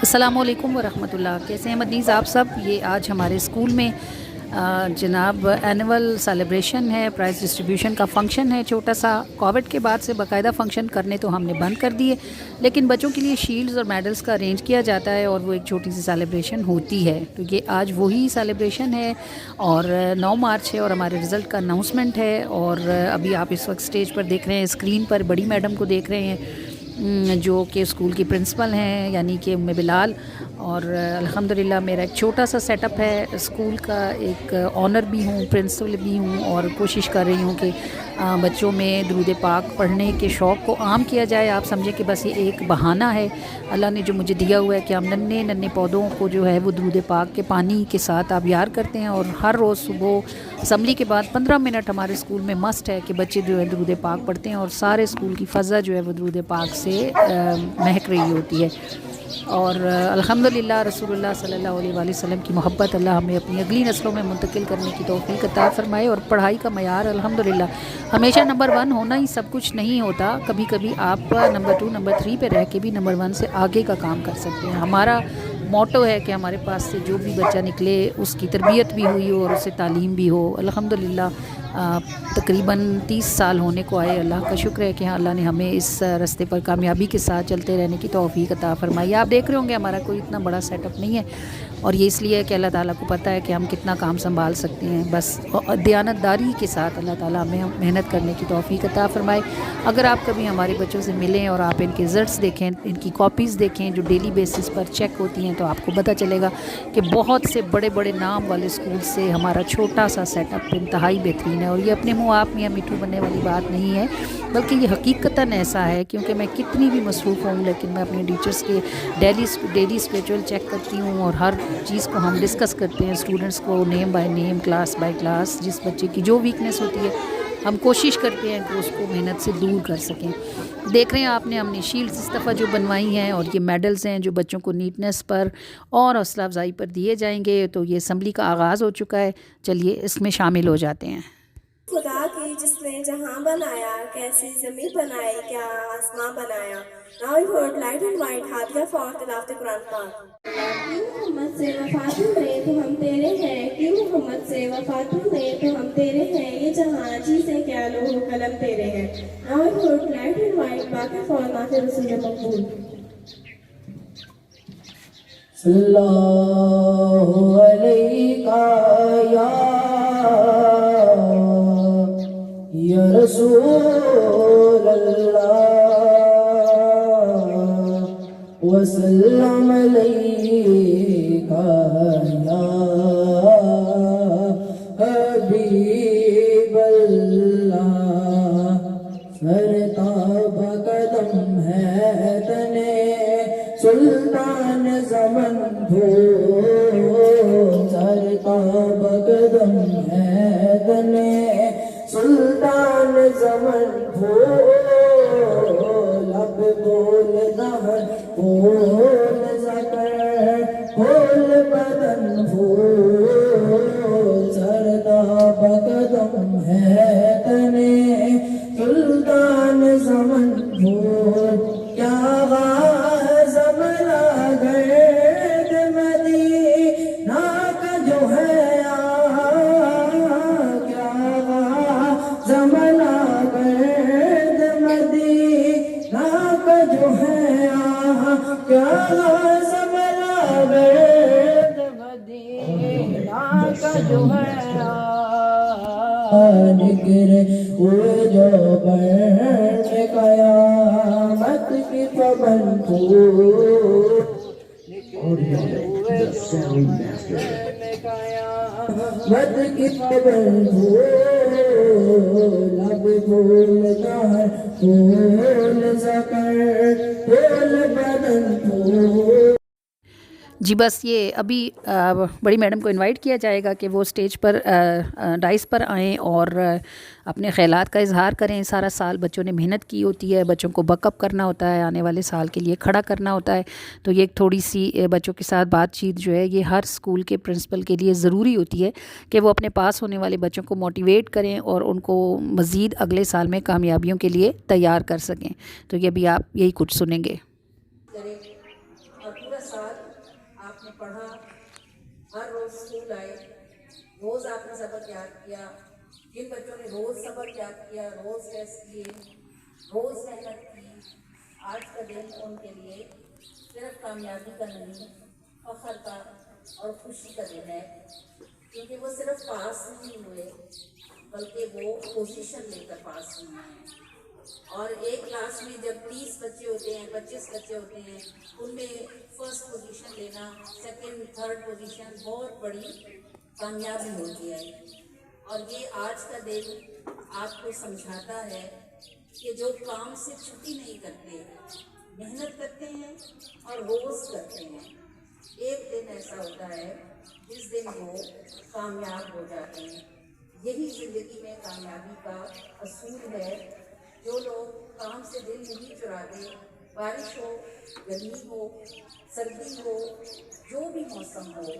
अस्सलामु अलैकुम वरहमतुल्लाह। कैसे हैं मदनीज़ आप सब। ये आज हमारे स्कूल में जनाब एनुअल सेलिब्रेशन है, प्राइज़ डिस्ट्रीब्यूशन का फ़ंक्शन है छोटा सा। कोविड के बाद से बाकायदा फ़ंक्शन करने तो हमने बंद कर दिए, लेकिन बच्चों के लिए शील्ड्स और मेडल्स का अरेंज किया जाता है और वो एक छोटी सी सेलिब्रेशन होती है। तो ये आज वही सेलिब्रेशन है और 9 मार्च है और हमारे रिज़ल्ट का अनाउंसमेंट है। और अभी आप इस वक्त स्टेज पर देख रहे हैं, स्क्रीन पर बड़ी मैडम को देख रहे हैं जो कि स्कूल की प्रिंसिपल हैं, यानी कि उम्मे बिलाल। और अल्हम्दुलिल्लाह मेरा एक छोटा सा सेटअप है, स्कूल का एक ऑनर भी हूँ, प्रिंसिपल भी हूँ और कोशिश कर रही हूँ कि बच्चों में दुरूद पाक पढ़ने के शौक़ को आम किया जाए। आप समझें कि बस ये एक बहाना है अल्लाह ने जो मुझे दिया हुआ है कि हम नन्हे नन्हे पौधों को जो है वो दुरूद पाक के पानी के साथ आबियार करते हैं। और हर रोज़ सुबह असम्बली के बाद 15 मिनट हमारे स्कूल में मस्ट है कि बच्चे जो है दुरूद पाक पढ़ते हैं और सारे स्कूल की फ़ज़ा जो है वो दुरूद पाक से महक रही होती है। और अल्हम्दुलिल्लाह रसूलुल्लाह सल्लल्लाहु अलैहि वसल्लम की मोहब्बत अल्लाह हमें अपनी अगली नस्लों में मुंतकिल करने की तौफ़ीक़ अता फ़रमाए। और पढ़ाई का मयार अल्हम्दुलिल्लाह हमेशा नंबर 1 होना ही सब कुछ नहीं होता, कभी कभी आप नंबर 2 नंबर 3 पे रह के भी नंबर 1 से आगे का काम कर सकते हैं। हमारा मोटो है कि हमारे पास से जो भी बच्चा निकले उसकी तरबियत भी हुई हो और उससे तालीम भी हो। अल्हम्दुलिल्लाह तकरीबन 30 साल होने को आए। अल्लाह का शुक्र है कि हाँ, अल्लाह ने हमें इस रास्ते पर कामयाबी के साथ चलते रहने की तौफ़ीक़ अता फ़रमाई। आप देख रहे होंगे हमारा कोई इतना बड़ा सेटअप नहीं है और ये इसलिए है कि अल्लाह ताला को पता है कि हम कितना काम संभाल सकते हैं। बस दयानतदारी के साथ अल्लाह ताला हमें मेहनत करने की तौफ़ीक़ अता फ़रमाए। अगर आप कभी हमारे बच्चों से मिलें और आप इनके रिज़ल्ट्स देखें, इनकी कॉपीज़ देखें जो डेली बेसिस पर चेक होती हैं, तो आपको पता चलेगा कि बहुत से बड़े बड़े नाम वाले स्कूल से हमारा छोटा सा सेटअप इंतहाई बेहतरीन है। और ये अपने मुँह आप मियाँ मिठू बनने वाली बात नहीं है, बल्कि ये हकीकतन ऐसा है। क्योंकि मैं कितनी भी मसरूफ़ हूँ लेकिन मैं अपने टीचर्स के डेली स्केड्यूल चेक करती हूँ और हर चीज़ को हम डिस्कस करते हैं स्टूडेंट्स को name by name, class by class. जिस बच्चे की जो वीकनेस होती है हम कोशिश करते हैं कि उसको मेहनत से दूर कर सकें। देख रहे हैं आपने हमने शील्ड्स इस दफ़ा जो बनवाई हैं और ये मेडल्स हैं जो बच्चों को नीटनेस पर और हौसला अफजाई पर दिए जाएंगे। तो ये असम्बली का आगाज़ हो चुका है, चलिए इसमें शामिल हो जाते हैं। खुदा की जिसने जहां बनाया, कैसी ज़मीं बनाई, क्या आसमां बनाया। Now we heard light and white Hadiya for तिलावत कुरान पाक। क्यों मोहम्मद से वफा तूने तो हम तेरे हैं, क्यों मोहम्मद से वफा तूने तो हम तेरे हैं, ये जहां चीज़ें क्या लोहो कलम तेरे हैं। Now we heard light and white बाकी फॉर नाते रसूल मकबूल। सल्लल्लाहु अलैका या रसूल अल्लाह वसल्लम अलैका या हबीब अल्लाह। सरताब कदम है तने सुल्तान ज़मन हो, सरताब कदम है तने सुल्तान ज़मन हो। लब बोल दहर बोल ज़कर बोल बदन हो, सरताब कदम है तने सुल्तान ज़मन हो। क्या ज़मना गर्द मदीना का जो है क्या ज़मना गर्द मदीना का जो है क्या ज़मना गर्द मदीना का जो है निकरे हुए जो बन कयामत की पवन को मत की पवन हो। लब बोलता है बोल ज़कर बोल बदन हो। जी बस ये अभी बड़ी मैडम को इनवाइट किया जाएगा कि वो स्टेज पर डाइस पर आएँ और अपने ख़यालात का इजहार करें। सारा साल बच्चों ने मेहनत की होती है, बच्चों को बकअप करना होता है, आने वाले साल के लिए खड़ा करना होता है। तो ये एक थोड़ी सी बच्चों के साथ बातचीत जो है ये हर स्कूल के प्रिंसिपल के लिए ज़रूरी होती है कि वो अपने पास होने वाले बच्चों को मोटिवेट करें और उनको मज़ीद अगले साल में कामयाबियों के लिए तैयार कर सकें। तो ये अभी आप यही कुछ सुनेंगे। पूरा साल आपने पढ़ा, हर रोज़ स्कूल आए, रोज़ आपने सबक याद किया। जिन बच्चों ने रोज़ सबक याद किया, रोज़ टेस्ट किए, रोज़ मेहनत की, आज का दिन उनके लिए सिर्फ कामयाबी का नहीं, फख्र का और खुशी का दिन है, क्योंकि वो सिर्फ पास नहीं हुए बल्कि वो पोजीशन लेकर पास हुए हैं। और एक क्लास में जब 30 बच्चे होते हैं, 25 बच्चे होते हैं, उनमें फर्स्ट पोजीशन लेना, सेकंड थर्ड पोजीशन बहुत बड़ी कामयाबी होती है। और ये आज का दिन आपको समझाता है कि जो काम से छुट्टी नहीं करते, मेहनत करते हैं और रोज़ करते हैं, एक दिन ऐसा होता है जिस दिन वो कामयाब हो जाते हैं। यही ज़िंदगी में कामयाबी का असूल है। जो लोग काम से दिल नहीं चुराते, बारिश हो, गर्मी हो, सर्दी हो, जो भी मौसम हो,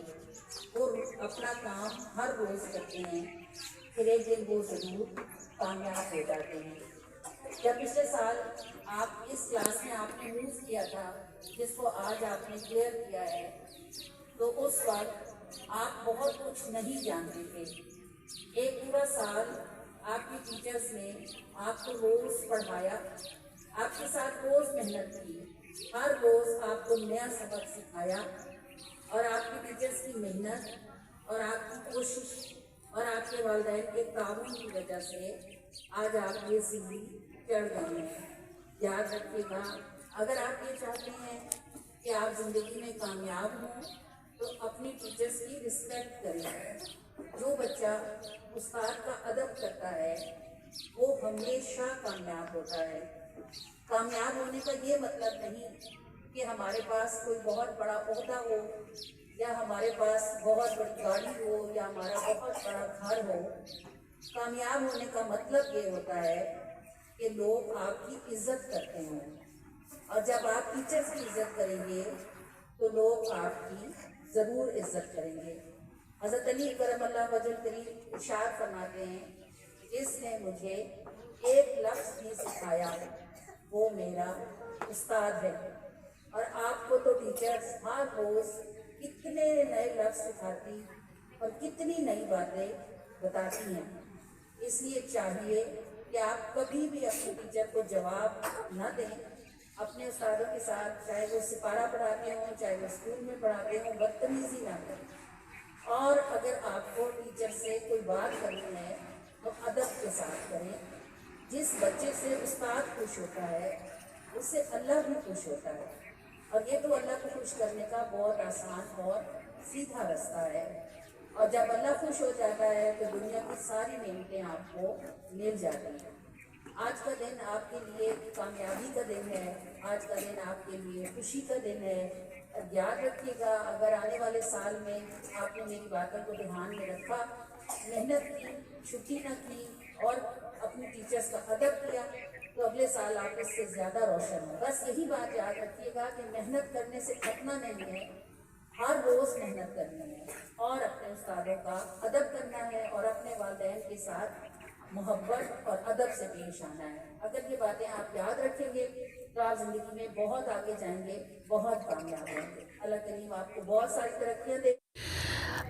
वो अपना काम हर रोज़ करते हैं, फिर एक दिन वो ज़रूर कामयाब हो जाते हैं। जब पिछले साल आप इस क्लास में आपने मूव किया था, जिसको आज आपने क्लियर किया है, तो उस वक्त आप बहुत कुछ नहीं जानते थे। एक पूरा साल आपकी टीचर्स ने आपको रोज़ पढ़ाया, आपके साथ रोज़ मेहनत की, हर रोज़ आपको नया सबक सिखाया, और आपकी टीचर्स की मेहनत और आपकी कोशिश और आपके वालिदैन के ताउन की वजह से आज आप ये सीढ़ी चढ़ गए हैं। याद रखिएगा, अगर आप ये चाहते हैं कि आप ज़िंदगी में कामयाब हों, तो अपनी टीचर्स की रिस्पेक्ट करें। जो बच्चा उस्ताद का अदब करता है वो हमेशा कामयाब होता है। कामयाब होने का ये मतलब नहीं कि हमारे पास कोई बहुत बड़ा ओहदा हो, या हमारे पास बहुत बड़ी गाड़ी हो, या हमारा बहुत बड़ा घर हो। कामयाब होने का मतलब ये होता है कि लोग आपकी इज्जत करते हैं, और जब आप टीचर्स की इज्जत करेंगे तो लोग आपकी ज़रूर इज्जत करेंगे। हज़रत अली करमल्लाह वजह करीम इरशाद फरमाते हैं, जिसने मुझे एक लफ्ज़ भी सिखाया वो मेरा उस्ताद है। और आपको तो टीचर्स हर रोज़ कितने नए लफ्ज़ सिखाती और कितनी नई बातें बताती हैं। इसलिए चाहिए कि आप कभी भी अपने टीचर को जवाब न दें। अपने उस्तादों के साथ, चाहे वो सिपारा पढ़ाते हों, चाहे वो स्कूल में पढ़ाते हों, बदतमीज़ी ना करें। और अगर आपको टीचर से कोई बात करनी है तो अदब के साथ करें। जिस बच्चे से उस्ताद खुश होता है उससे अल्लाह भी खुश होता है, और ये तो अल्लाह को खुश करने का बहुत आसान और सीधा रास्ता है। और जब अल्लाह खुश हो जाता है तो दुनिया की सारी नेमतें आपको मिल जाती हैं। आज का दिन आपके लिए कामयाबी का दिन है, आज का दिन आपके लिए खुशी का दिन है। और याद रखिएगा, अगर आने वाले साल में आपने मेरी बातों को ध्यान में रखा, मेहनत की, छुट्टी न की और अपने टीचर्स का अदब किया, तो अगले साल आप इससे ज़्यादा रोशन हो। बस यही बात याद रखिएगा कि मेहनत करने से थकना नहीं है, हर रोज़ मेहनत करनी है, और अपने उस्तादों का अदब करना है, और अपने वालिदैन के साथ मोहब्बत और अदब से पेश आना है। अगर ये बातें आप याद रखेंगे तो आप ज़िंदगी में बहुत आगे जाएंगे, बहुत कामयाब होंगे। अल्लाह करीम आपको बहुत सारी तरक्कियाँ दे।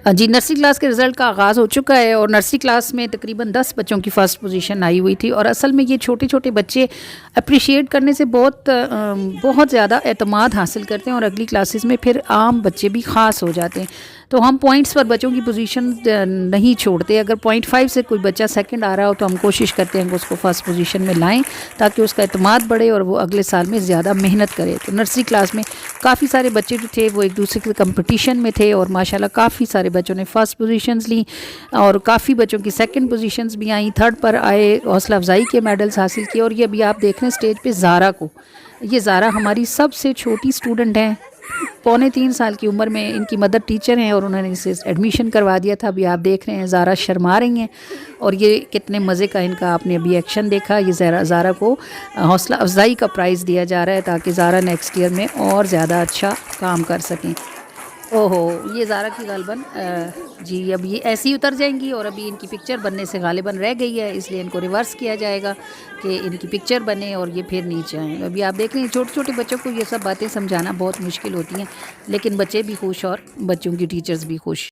जी, नर्सरी क्लास के रिज़ल्ट का आगाज़ हो चुका है, और नर्सरी क्लास में तकरीबन 10 बच्चों की फ़र्स्ट पोजीशन आई हुई थी। और असल में ये छोटे छोटे बच्चे अप्रिशिएट करने से बहुत ज़्यादा एतमाद हासिल करते हैं, और अगली क्लासेस में फिर आम बच्चे भी ख़ास हो जाते हैं। तो हम पॉइंट्स पर बच्चों की पोजीशन नहीं छोड़ते। अगर 0.5 से कोई बच्चा सेकंड आ रहा हो तो हम कोशिश करते हैं कि उसको फ़र्स्ट पोजीशन में लाएं, ताकि उसका एतमाद बढ़े और वो अगले साल में ज़्यादा मेहनत करे। तो नर्सरी क्लास में काफ़ी सारे बच्चे जो थे वो एक दूसरे के कंपटीशन में थे, और माशाल्लाह काफ़ी सारे बच्चों ने फ़र्स्ट पोजीशंस ली, और काफ़ी बच्चों की सेकंड पोजीशंस भी आई, थर्ड पर आए, हौसला अफजाई के मेडल्स हासिल किए। और ये अभी आप देख रहे हैं स्टेज पे ज़ारा को, ये ज़ारा हमारी सबसे छोटी स्टूडेंट हैं, 2.25 साल की उम्र में इनकी मदर टीचर हैं, और उन्होंने इसे एडमिशन करवा दिया था। अभी आप देख रहे हैं ज़ारा शर्मा रही हैं, और ये कितने मज़े का इनका आपने अभी एक्शन देखा। ये ज़ारा को हौसला अफजाई का प्राइज़ दिया जा रहा है, ताकि ज़ारा नेक्स्ट ईयर में और ज़्यादा अच्छा काम कर सकें। ओहो, ये ज़ारा की गालबन جی اب یہ ایسی اتر جائیں گی اور ابھی ان کی پکچر بننے سے غالباً رہ گئی ہے، اس لیے ان کو ریورس کیا جائے گا کہ ان کی پکچر بنے اور یہ پھر نیچے آئیں. ابھی آپ دیکھ رہے ہیں چھوٹے چھوٹے بچوں کو یہ سب باتیں سمجھانا بہت مشکل ہوتی ہیں، لیکن بچے بھی خوش اور بچوں کی ٹیچرز بھی خوش.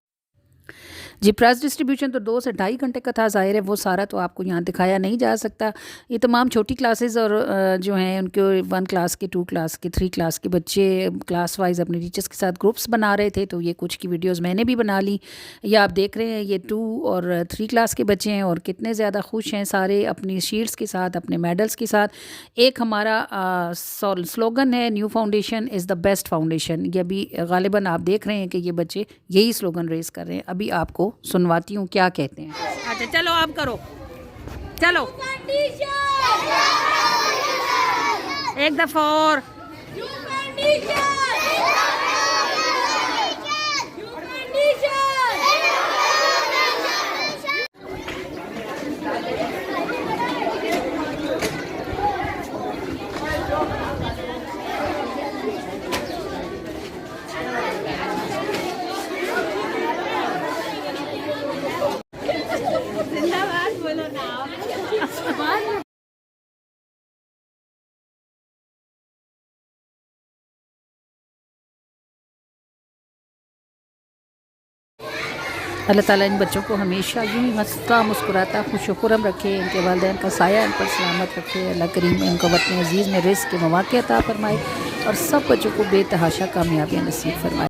جی پرائز ڈسٹریبیوشن تو 2 سے 2.5 گھنٹے کا تھا، ظاہر ہے وہ سارا تو آپ کو یہاں دکھایا نہیں جا سکتا. یہ تمام چھوٹی کلاسز اور جو ہیں ان کے 1 کلاس کے 2 کلاس کے 3 کلاس کے بچے کلاس وائز اپنے ٹیچرز کے ساتھ گروپس بنا رہے تھے، تو یہ کچھ کی ویڈیوز میں نے بھی بنا لی. یہ آپ دیکھ رہے ہیں یہ 2 اور 3 کلاس کے بچے ہیں اور کتنے زیادہ خوش ہیں سارے اپنی شیلڈس کے ساتھ، اپنے میڈلز کے ساتھ. ایک ہمارا سلوگن ہے new foundation is the best foundation. یہ بھی غالباً آپ دیکھ رہے ہیں کہ یہ بچے یہی سلوگن ریز کر رہے ہیں. ابھی آپ کو سنواتی ہوں کیا کہتے ہیں. اچھا چلو آپ کرو، چلو ایک دفعہ اور. اللہ تعالیٰ ان بچوں کو ہمیشہ یوں ہی ہنستا مسکراتا خوش و خرم رکھے، ان کے والدین کا سایہ ان پر سلامت رکھے. اللہ کریم ان کو وطن عزیز میں رزق کے مواقع عطا فرمائے اور سب بچوں کو بے تحاشا کامیابیاں نصیب فرمائے.